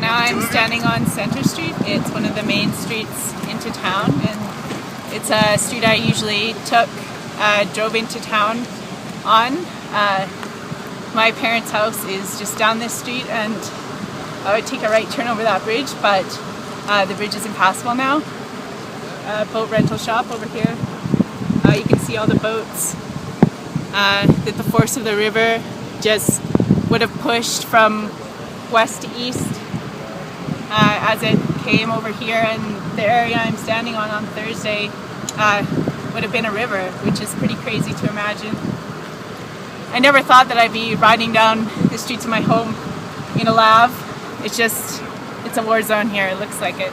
now I'm standing on Center Street. It's one of the main streets into town, and it's a street I usually drove into town on. My parents' house is just down this street, and I would take a right turn over that bridge, but the bridge is impassable now. Boat rental shop over here. You can see all the boats that the force of the river just would have pushed from west to east as it came over here, and the area I'm standing on Thursday would have been a river, which is pretty crazy to imagine. I never thought that I'd be riding down the streets of my home in a lav. It's a war zone here, it looks like it.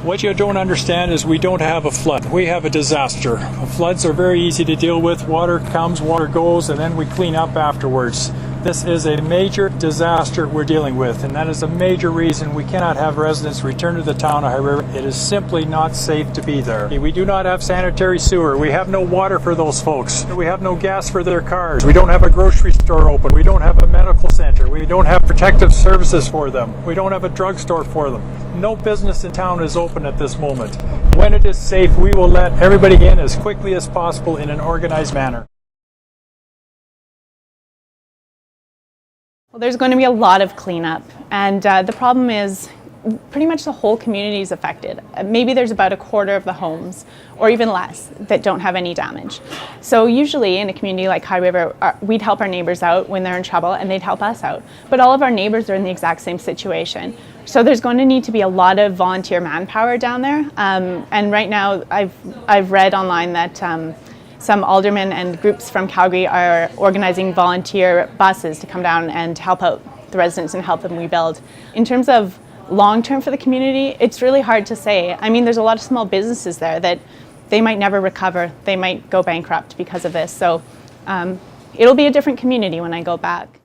What you don't understand is we don't have a flood. We have a disaster. Floods are very easy to deal with. Water comes, water goes, and then we clean up afterwards. This is a major disaster we're dealing with, and that is a major reason we cannot have residents return to the town of High River. It is simply not safe to be there. We do not have sanitary sewer. We have no water for those folks. We have no gas for their cars. We don't have a grocery store open. We don't have a medical center. We don't have protective services for them. We don't have a drugstore for them. No business in town is open at this moment. When it is safe, we will let everybody in as quickly as possible in an organized manner. Well, there's going to be a lot of cleanup, and the problem is pretty much the whole community is affected. Maybe there's about a quarter of the homes, or even less, that don't have any damage. So usually in a community like High River, we'd help our neighbors out when they're in trouble, and they'd help us out. But all of our neighbors are in the exact same situation. So there's going to need to be a lot of volunteer manpower down there. And right now, I've read online that some aldermen and groups from Calgary are organizing volunteer buses to come down and help out the residents and help them rebuild. In terms of long-term for the community, it's really hard to say. I mean, there's a lot of small businesses there that they might never recover. They might go bankrupt because of this. So it'll be a different community when I go back.